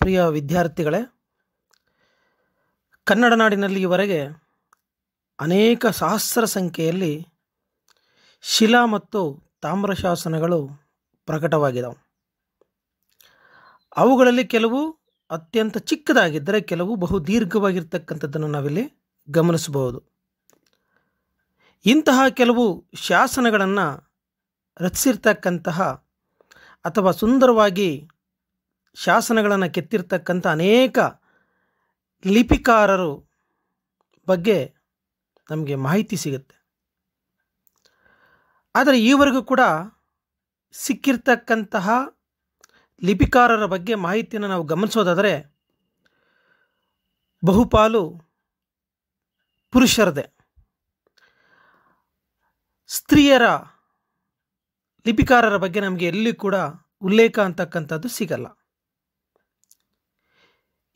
ಪ್ರಿಯ ವಿದ್ಯಾರ್ಥಿಗಳೇ, ಕನ್ನಡ ನಾಡಿನಲ್ಲಿ ಈವರೆಗೆ ಅನೇಕ ಸಹಸ್ರ ಸಂಖ್ಯೆಯಲ್ಲಿ ಶಿಲಾ ಮತ್ತು ತಾಮ್ರ ಶಾಸನಗಳು ಪ್ರಕಟವಾಗಿದ್ದಾವೆ. ಅವುಗಳಲ್ಲಿ ಕೆಲವು ಅತ್ಯಂತ ಚಿಕ್ಕದಾಗಿದ್ದರೆ ಕೆಲವು ಬಹು ದೀರ್ಘವಾಗಿರ್ತಕ್ಕಂಥದ್ದನ್ನು ನಾವಿಲ್ಲಿ ಗಮನಿಸಬಹುದು. ಇಂತಹ ಕೆಲವು ಶಾಸನಗಳನ್ನು ರಚಿಸಿರ್ತಕ್ಕಂತಹ ಅಥವಾ ಸುಂದರವಾಗಿ ಶಾಸನಗಳನ್ನು ಕೆತ್ತಿರ್ತಕ್ಕಂಥ ಅನೇಕ ಲಿಪಿಕಾರರು ಬಗ್ಗೆ ನಮಗೆ ಮಾಹಿತಿ ಸಿಗುತ್ತೆ. ಆದರೆ ಈವರೆಗೂ ಕೂಡ ಸಿಕ್ಕಿರ್ತಕ್ಕಂತಹ ಲಿಪಿಕಾರರ ಬಗ್ಗೆ ಮಾಹಿತಿಯನ್ನು ನಾವು ಗಮನಿಸೋದಾದರೆ ಬಹುಪಾಲು ಪುರುಷರದೇ. ಸ್ತ್ರೀಯರ ಲಿಪಿಕಾರರ ಬಗ್ಗೆ ನಮಗೆ ಎಲ್ಲಿ ಕೂಡ ಉಲ್ಲೇಖ ಅಂತಕ್ಕಂಥದ್ದು ಸಿಗಲ್ಲ.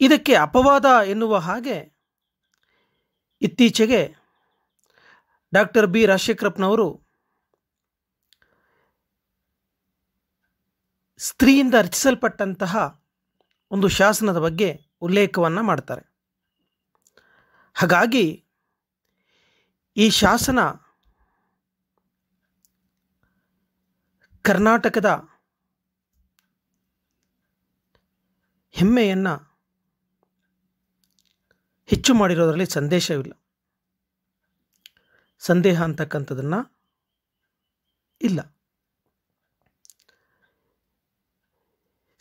ಇದಕ್ಕೆ ಅಪವಾದ ಎನ್ನುವ ಹಾಗೆ ಇತ್ತೀಚೆಗೆ ಡಾಕ್ಟರ್ ಬಿ ರಾಜಶೇಖರಪ್ಪನವರು ಸ್ತ್ರೀಯಿಂದ ರಚಿಸಲ್ಪಟ್ಟಂತಹ ಒಂದು ಶಾಸನದ ಬಗ್ಗೆ ಉಲ್ಲೇಖವನ್ನು ಮಾಡ್ತಾರೆ. ಹಾಗಾಗಿ ಈ ಶಾಸನ ಕರ್ನಾಟಕದ ಹೆಮ್ಮೆಯನ್ನು ಹೆಚ್ಚು ಮಾಡಿರೋದರಲ್ಲಿ ಸಂದೇಹ ಅಂತಕ್ಕಂಥದ್ದನ್ನು ಇಲ್ಲ.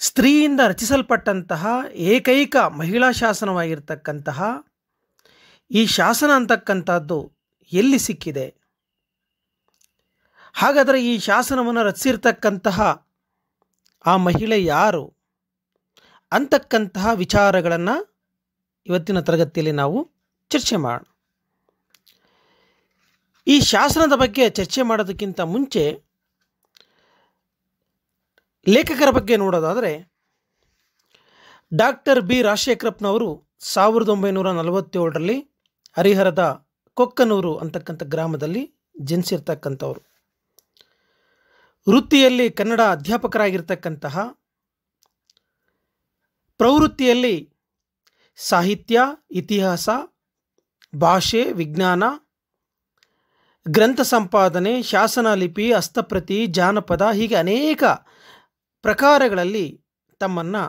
ಸ್ತ್ರೀಯಿಂದ ರಚಿಸಲ್ಪಟ್ಟಂತಹ ಏಕೈಕ ಮಹಿಳಾ ಶಾಸನವಾಗಿರ್ತಕ್ಕಂತಹ ಈ ಶಾಸನ ಅಂತಕ್ಕಂಥದ್ದು ಎಲ್ಲಿ ಸಿಕ್ಕಿದೆ? ಹಾಗಾದರೆ ಈ ಶಾಸನವನ್ನು ರಚಿಸಿರ್ತಕ್ಕಂತಹ ಆ ಮಹಿಳೆ ಯಾರು ಅಂತಕ್ಕಂತಹ ವಿಚಾರಗಳನ್ನು ಇವತ್ತಿನ ತರಗತಿಯಲ್ಲಿ ನಾವು ಚರ್ಚೆ ಮಾಡೋಣ. ಈ ಶಾಸನದ ಬಗ್ಗೆ ಚರ್ಚೆ ಮಾಡೋದಕ್ಕಿಂತ ಮುಂಚೆ ಲೇಖಕರ ಬಗ್ಗೆ ನೋಡೋದಾದರೆ ಡಾಕ್ಟರ್ ಬಿ ರಾಜಶೇಖರಪ್ಪನವರು 1947ರಲ್ಲಿ ಹರಿಹರದ ಕೊಕ್ಕನೂರು ಅಂತಕ್ಕಂಥ ಗ್ರಾಮದಲ್ಲಿ ಜನಿಸಿರ್ತಕ್ಕಂಥವ್ರು. ವೃತ್ತಿಯಲ್ಲಿ ಕನ್ನಡ ಅಧ್ಯಾಪಕರಾಗಿರ್ತಕ್ಕಂತಹ, ಪ್ರವೃತ್ತಿಯಲ್ಲಿ ಸಾಹಿತ್ಯ, ಇತಿಹಾಸ, ಭಾಷೆ, ವಿಜ್ಞಾನ, ಗ್ರಂಥ ಸಂಪಾದನೆ, ಶಾಸನ ಲಿಪಿ, ಹಸ್ತಪ್ರತಿ, ಜಾನಪದ ಹೀಗೆ ಅನೇಕ ಪ್ರಕಾರಗಳಲ್ಲಿ ತಮ್ಮನ್ನು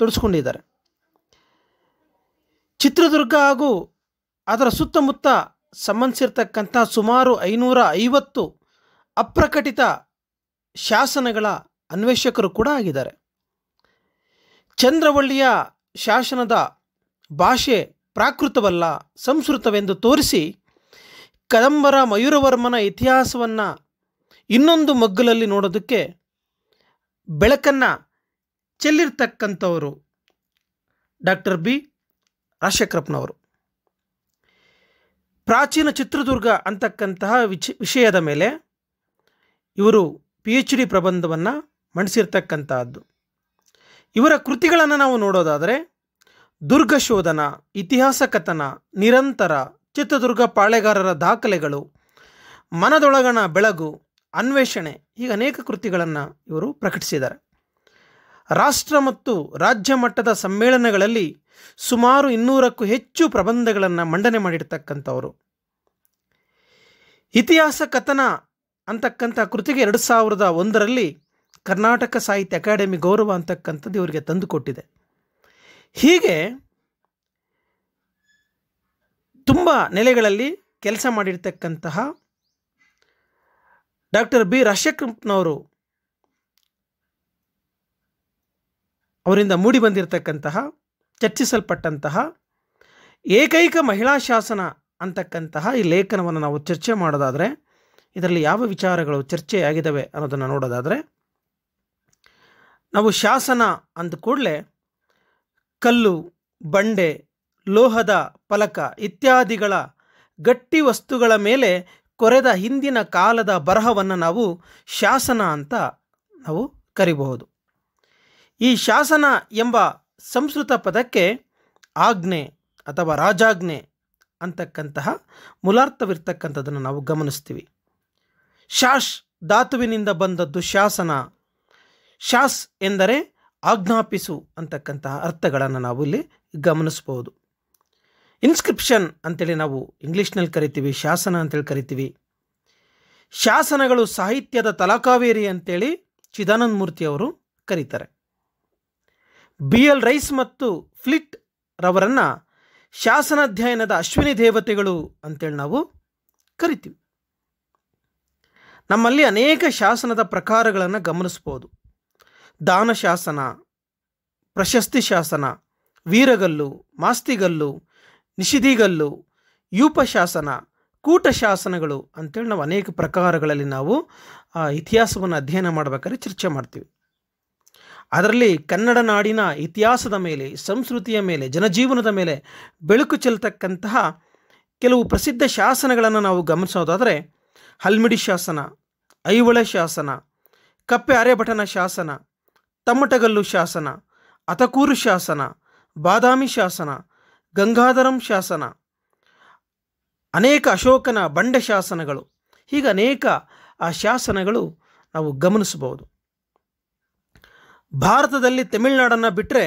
ತೊಡಗಿಸ್ಕೊಂಡಿದ್ದಾರೆ. ಚಿತ್ರದುರ್ಗ ಹಾಗೂ ಅದರ ಸುತ್ತಮುತ್ತ ಸಂಬಂಧಿಸಿರ್ತಕ್ಕಂಥ ಸುಮಾರು 550 ಅಪ್ರಕಟಿತ ಶಾಸನಗಳ ಅನ್ವೇಷಕರು ಕೂಡ ಆಗಿದ್ದಾರೆ. ಚಂದ್ರವಳ್ಳಿಯ ಶಾಸನದ ಭಾಷೆ ಪ್ರಾಕೃತವಲ್ಲ, ಸಂಸ್ಕೃತವೆಂದು ತೋರಿಸಿ ಕದಂಬರ ಮಯೂರವರ್ಮನ ಇತಿಹಾಸವನ್ನು ಇನ್ನೊಂದು ಮಗ್ಗಲಲ್ಲಿ ನೋಡೋದಕ್ಕೆ ಬೆಳಕನ್ನು ಚೆಲ್ಲಿರ್ತಕ್ಕಂಥವರು ಡಾಕ್ಟರ್ ಬಿ ರಾಜಶೇಖರಪ್ಪನವರು. ಪ್ರಾಚೀನ ಚಿತ್ರದುರ್ಗ ಅಂತಕ್ಕಂತಹ ವಿಷಯದ ಮೇಲೆ ಇವರು PhD ಪ್ರಬಂಧವನ್ನು ಮಂಡಿಸಿರ್ತಕ್ಕಂತಹದ್ದು. ಇವರ ಕೃತಿಗಳನ್ನು ನಾವು ನೋಡೋದಾದರೆ ದುರ್ಗ ಶೋಧನ, ಇತಿಹಾಸ ಕಥನ, ನಿರಂತರ, ಚಿತ್ರದುರ್ಗ ಪಾಳೆಗಾರರ ದಾಖಲೆಗಳು, ಮನದೊಳಗಣ ಬೆಳಗು, ಅನ್ವೇಷಣೆ ಹೀಗೆ ಅನೇಕ ಕೃತಿಗಳನ್ನು ಇವರು ಪ್ರಕಟಿಸಿದ್ದಾರೆ. ರಾಷ್ಟ್ರ ಮತ್ತು ರಾಜ್ಯ ಮಟ್ಟದ ಸಮ್ಮೇಳನಗಳಲ್ಲಿ ಸುಮಾರು 200ಕ್ಕೂ ಹೆಚ್ಚು ಪ್ರಬಂಧಗಳನ್ನು ಮಂಡನೆ ಮಾಡಿರ್ತಕ್ಕಂಥವರು. ಇತಿಹಾಸ ಕಥನ ಅಂತಕ್ಕಂಥ ಕೃತಿಗೆ 2001ರಲ್ಲಿ ಕರ್ನಾಟಕ ಸಾಹಿತ್ಯ ಅಕಾಡೆಮಿ ಗೌರವ ಅಂತಕ್ಕಂಥದ್ದು ಇವರಿಗೆ ತಂದುಕೊಟ್ಟಿದೆ. ಹೀಗೆ ತುಂಬ ನೆಲೆಗಳಲ್ಲಿ ಕೆಲಸ ಮಾಡಿರ್ತಕ್ಕಂತಹ ಡಾಕ್ಟರ್ ಬಿ ರಾಜಶೇಖರಪ್ಪನವರು ಅವರಿಂದ ಮೂಡಿ ಬಂದಿರತಕ್ಕಂತಹ ಚರ್ಚಿಸಲ್ಪಟ್ಟಂತಹ ಏಕೈಕ ಮಹಿಳಾ ಶಾಸನ ಅಂತಕ್ಕಂತಹ ಈ ಲೇಖನವನ್ನು ನಾವು ಚರ್ಚೆ ಮಾಡೋದಾದರೆ ಇದರಲ್ಲಿ ಯಾವ ವಿಚಾರಗಳು ಚರ್ಚೆಯಾಗಿದ್ದಾವೆ ಅನ್ನೋದನ್ನು ನೋಡೋದಾದರೆ, ನಾವು ಶಾಸನ ಅಂದ ಕೂಡಲೇ ಕಲ್ಲು, ಬಂಡೆ, ಲೋಹದ ಫಲಕ ಇತ್ಯಾದಿಗಳ ಗಟ್ಟಿ ವಸ್ತುಗಳ ಮೇಲೆ ಕೊರೆದ ಹಿಂದಿನ ಕಾಲದ ಬರಹವನ್ನು ನಾವು ಶಾಸನ ಅಂತ ನಾವು ಕರಿಬಹುದು. ಈ ಶಾಸನ ಎಂಬ ಸಂಸ್ಕೃತ ಪದಕ್ಕೆ ಆಜ್ಞೆ ಅಥವಾ ರಾಜಾಜ್ಞೆ ಅಂತಕ್ಕಂತಹ ಮೂಲಾರ್ಥವಿರ್ತಕ್ಕಂಥದ್ದನ್ನು ನಾವು ಗಮನಿಸ್ತೀವಿ. ಶಾಸ್ ಧಾತುವಿನಿಂದ ಬಂದದ್ದು ಶಾಸನ. ಶಾಸ್ ಎಂದರೆ ಆಜ್ಞಾಪಿಸು ಅಂತಕ್ಕಂತಹ ಅರ್ಥಗಳನ್ನು ನಾವು ಇಲ್ಲಿ ಗಮನಿಸ್ಬೋದು. ಇನ್ಸ್ಕ್ರಿಪ್ಷನ್ ಅಂತೇಳಿ ನಾವು ಇಂಗ್ಲೀಷ್ನಲ್ಲಿ ಕರಿತೀವಿ, ಶಾಸನ ಅಂತೇಳಿ ಕರಿತೀವಿ. ಶಾಸನಗಳು ಸಾಹಿತ್ಯದ ತಲಕಾವೇರಿ ಅಂತೇಳಿ ಚಿದಾನಂದ ಮೂರ್ತಿ ಅವರು ಕರೀತಾರೆ. BL ರೈಸ್ ಮತ್ತು ಫ್ಲಿಟ್ ರವರನ್ನು ಶಾಸನಾಧ್ಯಯನದ ಅಶ್ವಿನಿ ದೇವತೆಗಳು ಅಂತೇಳಿ ನಾವು ಕರಿತೀವಿ. ನಮ್ಮಲ್ಲಿ ಅನೇಕ ಶಾಸನದ ಪ್ರಕಾರಗಳನ್ನು ಗಮನಿಸ್ಬೋದು. ದಾನ ಶಾಸನ, ಪ್ರಶಸ್ತಿ ಶಾಸನ, ವೀರಗಲ್ಲು, ಮಾಸ್ತಿಗಲ್ಲು, ನಿಷಿದಿಗಲ್ಲು, ಯೂಪ ಶಾಸನ, ಕೂಟ ಶಾಸನಗಳು ಅಂತೇಳಿ ನಾವು ಅನೇಕ ಪ್ರಕಾರಗಳಲ್ಲಿ ನಾವು ಇತಿಹಾಸವನ್ನು ಅಧ್ಯಯನ ಮಾಡಬೇಕಾದ್ರೆ ಚರ್ಚೆ ಮಾಡ್ತೀವಿ. ಅದರಲ್ಲಿ ಕನ್ನಡ ನಾಡಿನ ಇತಿಹಾಸದ ಮೇಲೆ, ಸಂಸ್ಕೃತಿಯ ಮೇಲೆ, ಜನಜೀವನದ ಮೇಲೆ ಬೆಳಕು ಚೆಲ್ತಕ್ಕಂತಹ ಕೆಲವು ಪ್ರಸಿದ್ಧ ಶಾಸನಗಳನ್ನು ನಾವು ಗಮನಿಸೋದಾದರೆ ಹಲ್ಮಿಡಿ ಶಾಸನ, ಐಹೊಳೆ ಶಾಸನ, ಕಪ್ಪೆ ಆರ್ಯಭಟನ ಶಾಸನ, ತಮ್ಮಟಗಲ್ಲು ಶಾಸನ, ಅತಕೂರು ಶಾಸನ, ಬಾದಾಮಿ ಶಾಸನ, ಗಂಗಾಧರಂ ಶಾಸನ, ಅನೇಕ ಅಶೋಕನ ಬಂಡೆ ಶಾಸನಗಳು, ಹೀಗೆ ಅನೇಕ ಆ ಶಾಸನಗಳು ನಾವು ಗಮನಿಸಬಹುದು. ಭಾರತದಲ್ಲಿ ತಮಿಳುನಾಡನ್ನು ಬಿಟ್ಟರೆ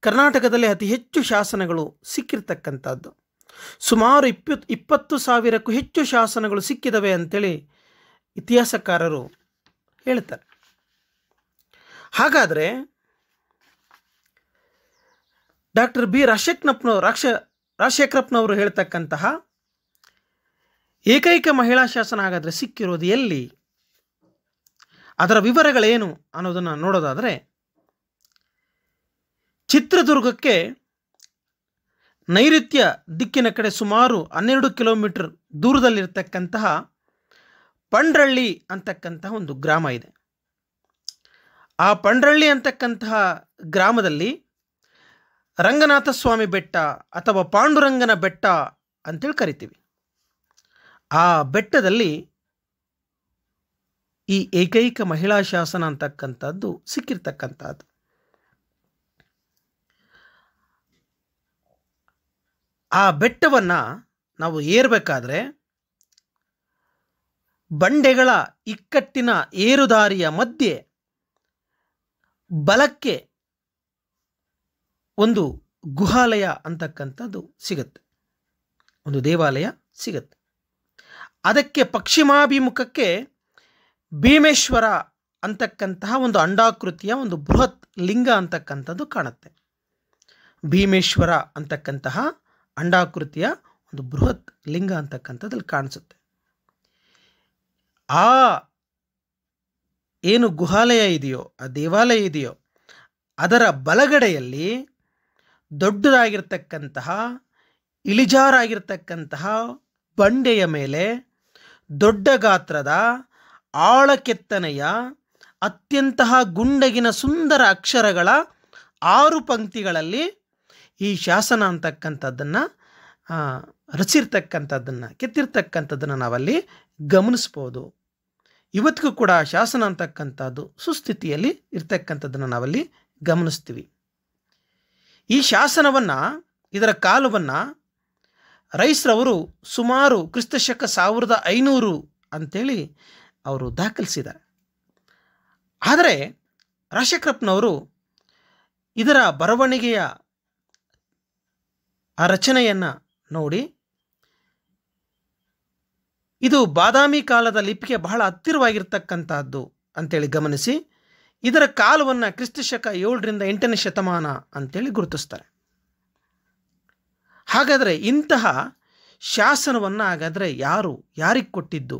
ಕರ್ನಾಟಕದಲ್ಲಿ ಅತಿ ಹೆಚ್ಚು ಶಾಸನಗಳು ಸಿಕ್ಕಿರ್ತಕ್ಕಂಥದ್ದು. ಸುಮಾರು 20,000ಕ್ಕೂ ಹೆಚ್ಚು ಶಾಸನಗಳು ಸಿಕ್ಕಿದವೆ ಅಂತೇಳಿ ಇತಿಹಾಸಕಾರರು ಹೇಳ್ತಾರೆ. ಹಾಗಾದರೆ ಡಾಕ್ಟರ್ ಬಿ ರಾಜಶೇಖರಪ್ಪನವರು ಹೇಳ್ತಕ್ಕಂತಹ ಏಕೈಕ ಮಹಿಳಾ ಶಾಸನ ಹಾಗಾದರೆ ಸಿಕ್ಕಿರೋದು ಎಲ್ಲಿ, ಅದರ ವಿವರಗಳೇನು ಅನ್ನೋದನ್ನು ನೋಡೋದಾದರೆ, ಚಿತ್ರದುರ್ಗಕ್ಕೆ ನೈಋತ್ಯ ದಿಕ್ಕಿನ ಕಡೆ ಸುಮಾರು 12 ಕಿಲೋಮೀಟರ್ ದೂರದಲ್ಲಿರ್ತಕ್ಕಂತಹ ಪಂಡ್ರಳ್ಳಿ ಅಂತಕ್ಕಂತಹ ಒಂದು ಗ್ರಾಮ ಇದೆ. ಆ ಪಂಡ್ರಳ್ಳಿ ಅಂತಕ್ಕಂತಹ ಗ್ರಾಮದಲ್ಲಿ ರಂಗನಾಥ ಸ್ವಾಮಿ ಬೆಟ್ಟ ಅಥವಾ ಪಾಂಡುರಂಗನ ಬೆಟ್ಟ ಅಂತೇಳಿ ಕರಿತೀವಿ. ಆ ಬೆಟ್ಟದಲ್ಲಿ ಈ ಏಕೈಕ ಮಹಿಳಾ ಶಾಸನ ಅಂತಕ್ಕಂಥದ್ದು ಸಿಕ್ಕಿರ್ತಕ್ಕಂಥದ್ದು. ಆ ಬೆಟ್ಟವನ್ನು ನಾವು ಏರಬೇಕಾದ್ರೆ ಬಂಡೆಗಳ ಇಕ್ಕಟ್ಟಿನ ಏರುದಾರಿಯ ಮಧ್ಯೆ ಬಲಕ್ಕೆ ಒಂದು ಗುಹಾಲಯ ಅಂತಕ್ಕಂಥದ್ದು ಸಿಗುತ್ತೆ, ಒಂದು ದೇವಾಲಯ ಸಿಗುತ್ತೆ. ಅದಕ್ಕೆ ಪಶ್ಚಿಮಾಭಿಮುಖಕ್ಕೆ ಭೀಮೇಶ್ವರ ಅಂತಕ್ಕಂತಹ ಒಂದು ಅಂಡಾಕೃತಿಯ ಒಂದು ಬೃಹತ್ ಲಿಂಗ ಅಂತಕ್ಕಂಥದ್ದು ಕಾಣುತ್ತೆ. ಭೀಮೇಶ್ವರ ಅಂತಕ್ಕಂತಹ ಅಂಡಾಕೃತಿಯ ಒಂದು ಬೃಹತ್ ಲಿಂಗ ಅಂತಕ್ಕಂಥದ್ದಲ್ಲಿ ಕಾಣಿಸುತ್ತೆ. ಆ ಏನು ಗುಹಾಲಯ ಇದೆಯೋ, ಆ ದೇವಾಲಯ ಇದೆಯೋ, ಅದರ ಬಲಗಡೆಯಲ್ಲಿ ದೊಡ್ಡದಾಗಿರ್ತಕ್ಕಂತಹ ಇಳಿಜಾರಾಗಿರ್ತಕ್ಕಂತಹ ಬಂಡೆಯ ಮೇಲೆ ದೊಡ್ಡ ಗಾತ್ರದ ಆಳಕೆತ್ತನೆಯ ಅತ್ಯಂತಹ ಗುಂಡಗಿನ ಸುಂದರ ಅಕ್ಷರಗಳ 6 ಪಂಕ್ತಿಗಳಲ್ಲಿ ಈ ಶಾಸನ ಅಂತಕ್ಕಂಥದ್ದನ್ನು ರಚಿರ್ತಕ್ಕಂಥದ್ದನ್ನು ಕೆತ್ತಿರ್ತಕ್ಕಂಥದ್ದನ್ನು ನಾವಲ್ಲಿ ಗಮನಿಸ್ಬೋದು. ಇವತ್ತಿಗೂ ಕೂಡ ಶಾಸನ ಅಂತಕ್ಕಂಥದ್ದು ಸುಸ್ಥಿತಿಯಲ್ಲಿ ಇರ್ತಕ್ಕಂಥದ್ದನ್ನು ನಾವಲ್ಲಿ ಗಮನಿಸ್ತೀವಿ. ಈ ಶಾಸನವನ್ನು, ಇದರ ಕಾಲವನ್ನು ರೈಸ್ರವರು ಸುಮಾರು ಕ್ರಿಸ್ತಶಕ 1500 ಅಂತೇಳಿ ಅವರು ದಾಖಲಿಸಿದ್ದಾರೆ. ಆದರೆ ರಾಜಶೇಖರಪ್ಪನವರು ಇದರ ಬರವಣಿಗೆಯ ಆ ರಚನೆಯನ್ನು ನೋಡಿ ಇದು ಬಾದಾಮಿ ಕಾಲದ ಲಿಪಿಗೆ ಬಹಳ ಹತ್ತಿರವಾಗಿರ್ತಕ್ಕಂಥದ್ದು ಅಂತೇಳಿ ಗಮನಿಸಿ ಇದರ ಕಾಲವನ್ನು ಕ್ರಿಸ್ತಶಕ 7ರಿಂದ 8ನೇ ಶತಮಾನ ಅಂತೇಳಿ ಗುರುತಿಸ್ತಾರೆ. ಹಾಗಾದರೆ ಇಂತಹ ಶಾಸನವನ್ನು ಹಾಗಾದರೆ ಯಾರಿಗೆ ಕೊಟ್ಟಿದ್ದು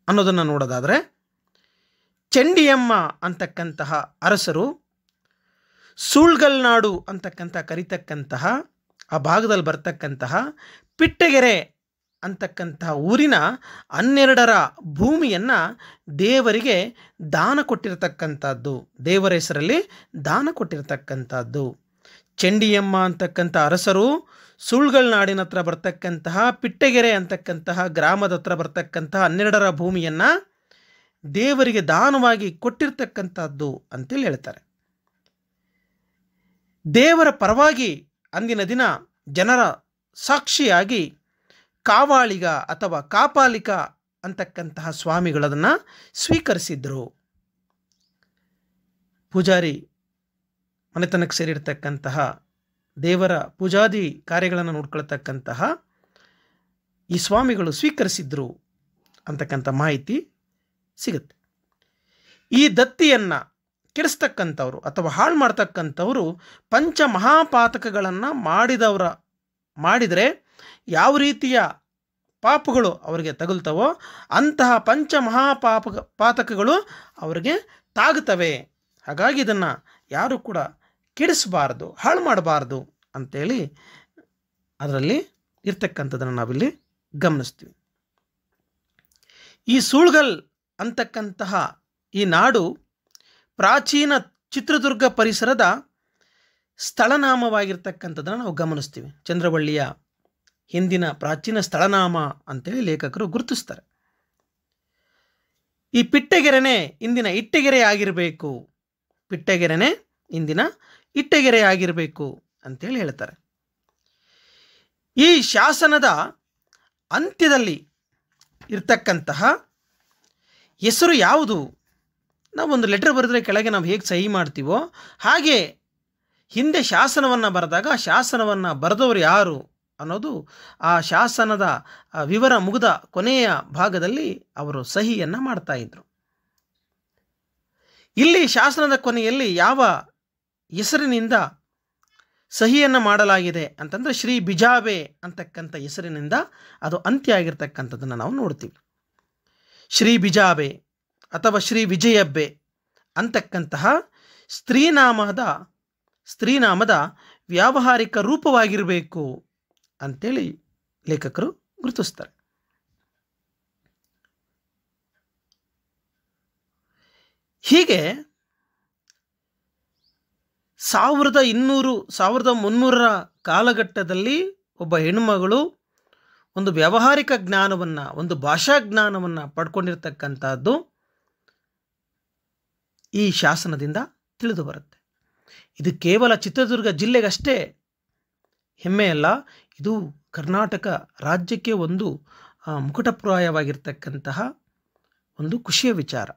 ಅನ್ನೋದನ್ನು ನೋಡೋದಾದರೆ, ಚಂಡಿಯಮ್ಮ ಅಂತಕ್ಕಂತಹ ಅರಸರು ಸೂಳ್ಗಲ್ನಾಡು ಅಂತಕ್ಕಂಥ ಕರೀತಕ್ಕಂತಹ ಆ ಭಾಗದಲ್ಲಿ ಬರ್ತಕ್ಕಂತಹ ಪಿಟ್ಟಗೆರೆ ಅಂತಕ್ಕಂತಹ ಊರಿನ 12ರ ಭೂಮಿಯನ್ನು ದೇವರಿಗೆ ದಾನ ಕೊಟ್ಟಿರತಕ್ಕಂಥದ್ದು, ದೇವರ ಹೆಸರಲ್ಲಿ ದಾನ ಕೊಟ್ಟಿರತಕ್ಕಂಥದ್ದು. ಚಂಡಿಯಮ್ಮ ಅಂತಕ್ಕಂಥ ಅರಸರು ಸೂಳ್ಗಲ್ನಾಡಿನ ಹತ್ರ ಬರ್ತಕ್ಕಂತಹ ಪಿಟ್ಟಗೆರೆ ಅಂತಕ್ಕಂತಹ ಗ್ರಾಮದ ಹತ್ರ ಬರ್ತಕ್ಕಂತಹ 12ರ ಭೂಮಿಯನ್ನು ದೇವರಿಗೆ ದಾನವಾಗಿ ಕೊಟ್ಟಿರ್ತಕ್ಕಂಥದ್ದು ಅಂತೇಳಿ ಹೇಳ್ತಾರೆ. ದೇವರ ಪರವಾಗಿ ಅಂದಿನ ದಿನ ಜನರ ಸಾಕ್ಷಿಯಾಗಿ ಕಾವಾಳಿಗ ಅಥವಾ ಕಾಪಾಲಿಕ ಅಂತಕ್ಕಂತಹ ಸ್ವಾಮಿಗಳದನ್ನು ಸ್ವೀಕರಿಸಿದ್ರು. ಪೂಜಾರಿ ಮನೆತನಕ್ಕೆ ಸೇರಿರ್ತಕ್ಕಂತಹ, ದೇವರ ಪೂಜಾದಿ ಕಾರ್ಯಗಳನ್ನು ನೋಡ್ಕೊಳ್ತಕ್ಕಂತಹ ಈ ಸ್ವಾಮಿಗಳು ಸ್ವೀಕರಿಸಿದ್ರು ಅಂತಕ್ಕಂಥ ಮಾಹಿತಿ ಸಿಗುತ್ತೆ. ಈ ದತ್ತಿಯನ್ನು ಕೆಡಿಸ್ತಕ್ಕಂಥವ್ರು ಅಥವಾ ಹಾಳು ಮಾಡ್ತಕ್ಕಂಥವರು ಪಂಚಮಹಾಪಾತಕಗಳನ್ನು ಮಾಡಿದರೆ ಯಾವ ರೀತಿಯ ಪಾಪಗಳು ಅವರಿಗೆ ತಗುಲ್ತವೋ ಅಂತಹ ಪಾತಕಗಳು ಅವರಿಗೆ ತಾಗುತ್ತವೆ. ಹಾಗಾಗಿ ಇದನ್ನು ಯಾರು ಕೂಡ ಕೆಡಿಸಬಾರ್ದು, ಹಾಳು ಮಾಡಬಾರ್ದು ಅಂಥೇಳಿ ಅದರಲ್ಲಿ ಇರ್ತಕ್ಕಂಥದ್ದನ್ನು ನಾವಿಲ್ಲಿ ಗಮನಿಸ್ತೀವಿ. ಈ ಸೂಳ್ಗಲ್ ಅಂತಕ್ಕಂತಹ ಈ ನಾಡು ಪ್ರಾಚೀನ ಚಿತ್ರದುರ್ಗ ಪರಿಸರದ ಸ್ಥಳನಾಮವಾಗಿರ್ತಕ್ಕಂಥದ್ದನ್ನು ನಾವು ಗಮನಿಸ್ತೀವಿ. ಚಂದ್ರವಳ್ಳಿಯ ಹಿಂದಿನ ಪ್ರಾಚೀನ ಸ್ಥಳನಾಮ ಅಂತೇಳಿ ಲೇಖಕರು ಗುರುತಿಸ್ತಾರೆ. ಈ ಪಿಟ್ಟೆಗೆರೆನೇ ಇಂದಿನ ಇಟ್ಟೆಗೆರೆ ಆಗಿರಬೇಕು, ಪಿಟ್ಟೆಗೆರೆನೇ ಇಂದಿನ ಇಟ್ಟೆಗೆರೆ ಆಗಿರಬೇಕು ಅಂತೇಳಿ ಹೇಳ್ತಾರೆ. ಈ ಶಾಸನದ ಅಂತ್ಯದಲ್ಲಿ ಇರ್ತಕ್ಕಂತಹ ಹೆಸರು ಯಾವುದು? ನಾವೊಂದು ಲೆಟರ್ ಬರೆದ್ರೆ ಕೆಳಗೆ ನಾವು ಹೇಗೆ ಸಹಿ ಮಾಡ್ತೀವೋ ಹಾಗೆ ಹಿಂದೆ ಶಾಸನವನ್ನು ಬರೆದಾಗ ಶಾಸನವನ್ನು ಬರೆದವರು ಯಾರು ಅನ್ನೋದು ಆ ಶಾಸನದ ವಿವರ ಮುಗಿದ ಕೊನೆಯ ಭಾಗದಲ್ಲಿ ಅವರು ಸಹಿಯನ್ನು ಮಾಡ್ತಾ ಇದ್ರು. ಇಲ್ಲಿ ಶಾಸನದ ಕೊನೆಯಲ್ಲಿ ಯಾವ ಹೆಸರಿನಿಂದ ಸಹಿಯನ್ನು ಮಾಡಲಾಗಿದೆ ಅಂತಂದರೆ ಶ್ರೀ ಬಿಜಾಬೆ ಅಂತಕ್ಕಂಥ ಹೆಸರಿನಿಂದ ಅದು ಅಂತ್ಯ ಆಗಿರ್ತಕ್ಕಂಥದ್ದನ್ನು ನಾವು ನೋಡ್ತೀವಿ. ಶ್ರೀ ಬಿಜಾಬೆ ಅಥವಾ ಶ್ರೀ ವಿಜಯಬ್ಬೆ ಅಂತಕ್ಕಂತಹ ಸ್ತ್ರೀನಾಮದ ವ್ಯಾವಹಾರಿಕ ರೂಪವಾಗಿರಬೇಕು ಅಂತೇಳಿ ಲೇಖಕರು ಗುರುತಿಸ್ತಾರೆ. ಹೀಗೆ 1300 ಕಾಲಘಟ್ಟದಲ್ಲಿ ಒಬ್ಬ ಹೆಣ್ಣುಮಗಳು ಒಂದು ವ್ಯಾವಹಾರಿಕ ಜ್ಞಾನವನ್ನು, ಒಂದು ಭಾಷಾ ಜ್ಞಾನವನ್ನು ಪಡ್ಕೊಂಡಿರ್ತಕ್ಕಂಥದ್ದು ಈ ಶಾಸನದಿಂದ ತಿಳಿದು ಬರುತ್ತೆ. ಇದು ಕೇವಲ ಚಿತ್ರದುರ್ಗ ಜಿಲ್ಲೆಗಷ್ಟೇ ಹೆಮ್ಮೆಯಲ್ಲ, ಇದು ಕರ್ನಾಟಕ ರಾಜ್ಯಕ್ಕೆ ಒಂದು ಮುಕುಟಪ್ರಾಯವಾಗಿರ್ತಕ್ಕಂತಹ ಒಂದು ಖುಷಿಯ ವಿಚಾರ.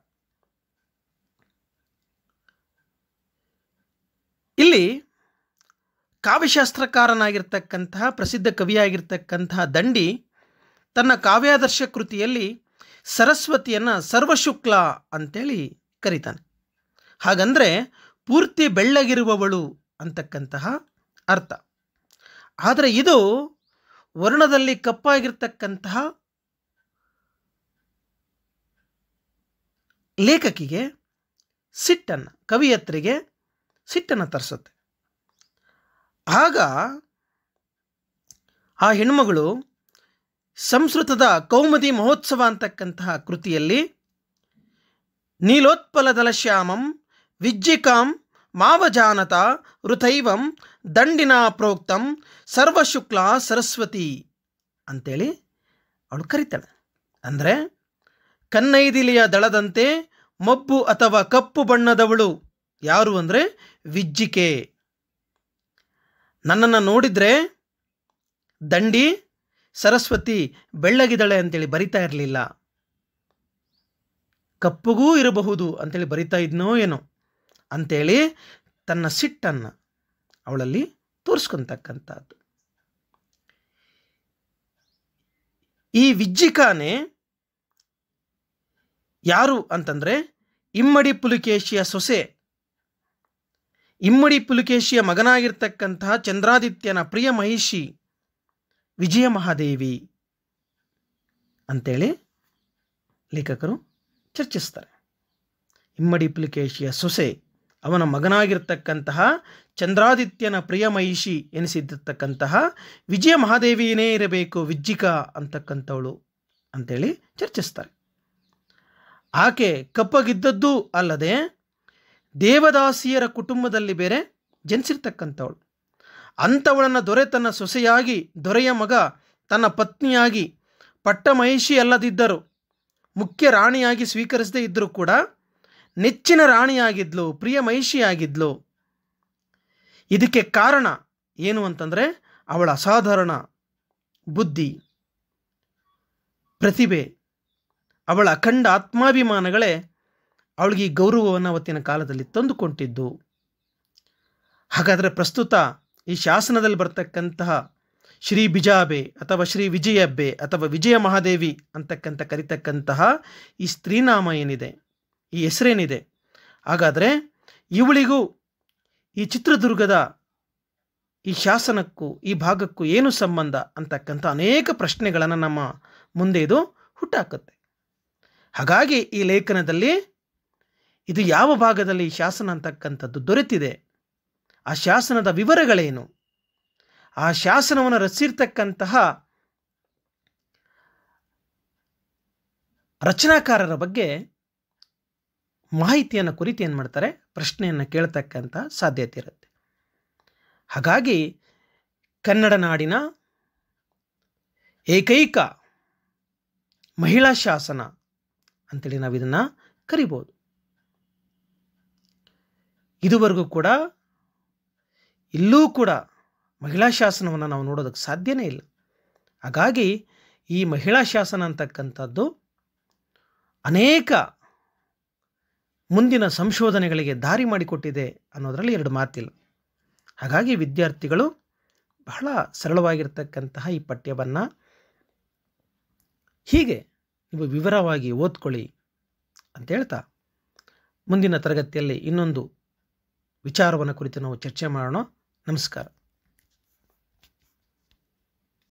ಇಲ್ಲಿ ಕಾವ್ಯಶಾಸ್ತ್ರಕಾರನಾಗಿರ್ತಕ್ಕಂತಹ ಪ್ರಸಿದ್ಧ ಕವಿಯಾಗಿರ್ತಕ್ಕಂತಹ ದಂಡಿ ತನ್ನ ಕಾವ್ಯಾದರ್ಶ ಕೃತಿಯಲ್ಲಿ ಸರಸ್ವತಿಯನ್ನು ಸರ್ವಶುಕ್ಲ ಅಂತೇಳಿ ಕರೀತಾನೆ. ಹಾಗಂದರೆ ಪೂರ್ತಿ ಬೆಳ್ಳಗಿರುವವಳು ಅಂತಕ್ಕಂತಹ ಅರ್ಥ. ಆದರೆ ಇದು ವರ್ಣದಲ್ಲಿ ಕಪ್ಪಾಗಿರ್ತಕ್ಕಂತಹ ಲೇಖಕಿಗೆ ಸಿಟ್ಟನ್ನು, ಕವಿಯತ್ರಿಗೆ ಸಿಟ್ಟನ್ನು ತರಿಸುತ್ತೆ. ಆಗ ಆ ಹೆಣ್ಮಗಳು ಸಂಸ್ಕೃತದ ಕೌಮುದಿ ಮಹೋತ್ಸವ ಅಂತಕ್ಕಂತಹ ಕೃತಿಯಲ್ಲಿ ನೀಲೋತ್ಪಲದಲ ಶ್ಯಾಮಂ ವಿಜ್ಜಿಕಾಂ ಮಾವಜಾನತ ಋತೈವಂ ದಂಡಿನ ಪ್ರೋಕ್ತಂ ಸರ್ವಶುಕ್ಲ ಸರಸ್ವತಿ ಅಂತೇಳಿ ಅವಳು ಕರೀತಾಳೆ. ಅಂದರೆ ಕನ್ನೈದಿಲಿಯ ದಳದಂತೆ ಮಬ್ಬು ಅಥವಾ ಕಪ್ಪು ಬಣ್ಣದವಳು ಯಾರು ಅಂದರೆ ವಿಜ್ಜಿಕೆ. ನನ್ನನ್ನು ನೋಡಿದರೆ ದಂಡಿ ಸರಸ್ವತಿ ಬೆಳ್ಳಗಿದಳೆ ಅಂತೇಳಿ ಬರಿತಾ ಇರಲಿಲ್ಲ, ಕಪ್ಪುಗೂ ಇರಬಹುದು ಅಂತೇಳಿ ಬರಿತಾ ಇದ್ನೋ ಏನೋ ಅಂಥೇಳಿ ತನ್ನ ಸಿಟ್ಟನ್ನು ಅವಳಲ್ಲಿ ತೋರಿಸ್ಕೊತಕ್ಕಂಥದ್ದು. ಈ ವಿಜ್ಜಿಕಾನೆ ಯಾರು ಅಂತಂದರೆ ಇಮ್ಮಡಿ ಪುಲಿಕೇಶಿಯ ಸೊಸೆ, ಇಮ್ಮಡಿ ಪುಲಿಕೇಶಿಯ ಮಗನಾಗಿರ್ತಕ್ಕಂತಹ ಚಂದ್ರಾದಿತ್ಯನ ಪ್ರಿಯ ಮಹಿಷಿ ವಿಜಯ ಮಹಾದೇವಿ ಅಂತೇಳಿ ಲೇಖಕರು ಚರ್ಚಿಸ್ತಾರೆ. ಇಮ್ಮಡಿ ಪುಲಿಕೇಶಿಯ ಸೊಸೆ, ಅವನ ಮಗನಾಗಿರ್ತಕ್ಕಂತಹ ಚಂದ್ರಾದಿತ್ಯನ ಪ್ರಿಯ ಮಹಿಷಿ ಎನಿಸಿರ್ತಕ್ಕಂತಹ ವಿಜಯ ಮಹಾದೇವಿಯೇ ಇರಬೇಕು ವಿಜ್ಜಿಕಾ ಅಂತಕ್ಕಂಥವಳು ಅಂತೇಳಿ ಚರ್ಚಿಸ್ತಾರೆ. ಆಕೆ ಕಪ್ಪಗಿದ್ದದ್ದೂ ಅಲ್ಲದೆ ದೇವದಾಸಿಯರ ಕುಟುಂಬದಲ್ಲಿ ಬೇರೆ ಜನಿಸಿರ್ತಕ್ಕಂಥವಳು. ಅಂಥವಳನ್ನು ದೊರೆ ತನ್ನ ಸೊಸೆಯಾಗಿ, ದೊರೆಯ ಮಗ ತನ್ನ ಪತ್ನಿಯಾಗಿ, ಪಟ್ಟಮಹಿಷಿ ಅಲ್ಲದಿದ್ದರು, ಮುಖ್ಯ ರಾಣಿಯಾಗಿ ಸ್ವೀಕರಿಸದೇ ಇದ್ದರೂ ಕೂಡ ನೆಚ್ಚಿನ ರಾಣಿಯಾಗಿದ್ಲು, ಪ್ರಿಯ ಮಹಿಷಿಯಾಗಿದ್ಲು. ಇದಕ್ಕೆ ಕಾರಣ ಏನು ಅಂತಂದರೆ ಅವಳ ಅಸಾಧಾರಣ ಬುದ್ಧಿ, ಪ್ರತಿಭೆ, ಅವಳ ಅಖಂಡ ಆತ್ಮಾಭಿಮಾನಗಳೇ ಅವಳಿಗೆ ಈ ಗೌರವವನ್ನು ಅವತ್ತಿನ ಕಾಲದಲ್ಲಿ ತಂದುಕೊಟ್ಟಿದ್ದು. ಹಾಗಾದರೆ ಪ್ರಸ್ತುತ ಈ ಶಾಸನದಲ್ಲಿ ಬರ್ತಕ್ಕಂತಹ ಶ್ರೀ ಬಿಜಾಬೆ ಅಥವಾ ಶ್ರೀ ವಿಜಯಬ್ಬೆ ಅಥವಾ ವಿಜಯ ಮಹಾದೇವಿ ಅಂತಕ್ಕಂಥ ಕರಿತಕ್ಕಂತಹ ಈ ಸ್ತ್ರೀನಾಮ ಏನಿದೆ, ಈ ಹೆಸರೇನಿದೆ, ಹಾಗಾದರೆ ಇವಳಿಗೂ ಈ ಚಿತ್ರದುರ್ಗದ ಈ ಶಾಸನಕ್ಕೂ ಈ ಭಾಗಕ್ಕೂ ಏನು ಸಂಬಂಧ ಅಂತಕ್ಕಂಥ ಅನೇಕ ಪ್ರಶ್ನೆಗಳನ್ನು ನಮ್ಮ ಮುಂದೆ ಇದು ಹುಟ್ಟಾಕುತ್ತೆ. ಹಾಗಾಗಿ ಈ ಲೇಖನದಲ್ಲಿ ಇದು ಯಾವ ಭಾಗದಲ್ಲಿ ಈ ಶಾಸನ ಅಂತಕ್ಕಂಥದ್ದು ದೊರೆತಿದೆ, ಆ ಶಾಸನದ ವಿವರಗಳೇನು, ಆ ಶಾಸನವನ್ನು ರಚಿಸಿರ್ತಕ್ಕಂತಹ ರಚನಾಕಾರರ ಬಗ್ಗೆ ಮಾಹಿತಿಯನ್ನು ಕುರಿತು ಏನು ಮಾಡ್ತಾರೆ, ಪ್ರಶ್ನೆಯನ್ನು ಕೇಳ್ತಕ್ಕಂಥ ಸಾಧ್ಯತೆ ಇರುತ್ತೆ. ಹಾಗಾಗಿ ಕನ್ನಡ ನಾಡಿನ ಏಕೈಕ ಮಹಿಳಾ ಶಾಸನ ಅಂತೇಳಿ ನಾವು ಇದನ್ನು ಕರಿಬೋದು. ಇದುವರೆಗೂ ಕೂಡ ಇಲ್ಲೂ ಕೂಡ ಮಹಿಳಾ ಶಾಸನವನ್ನು ನಾವು ನೋಡೋದಕ್ಕೆ ಸಾಧ್ಯನೇ ಇಲ್ಲ. ಹಾಗಾಗಿ ಈ ಮಹಿಳಾ ಶಾಸನ ಅಂತಕ್ಕಂಥದ್ದು ಅನೇಕ ಮುಂದಿನ ಸಂಶೋಧನೆಗಳಿಗೆ ದಾರಿ ಮಾಡಿಕೊಟ್ಟಿದೆ ಅನ್ನೋದರಲ್ಲಿ ಎರಡು ಮಾತಿಲ್ಲ. ಹಾಗಾಗಿ ವಿದ್ಯಾರ್ಥಿಗಳು ಬಹಳ ಸರಳವಾಗಿರ್ತಕ್ಕಂತಹ ಈ ಪಠ್ಯವನ್ನು ಹೀಗೆ ನೀವು ವಿವರವಾಗಿ ಓದ್ಕೊಳ್ಳಿ ಅಂತ ಹೇಳ್ತಾ, ಮುಂದಿನ ತರಗತಿಯಲ್ಲಿ ಇನ್ನೊಂದು ವಿಚಾರವನ್ನು ಕುರಿತು ನಾವು ಚರ್ಚೆ ಮಾಡೋಣ. ನಮಸ್ಕಾರ.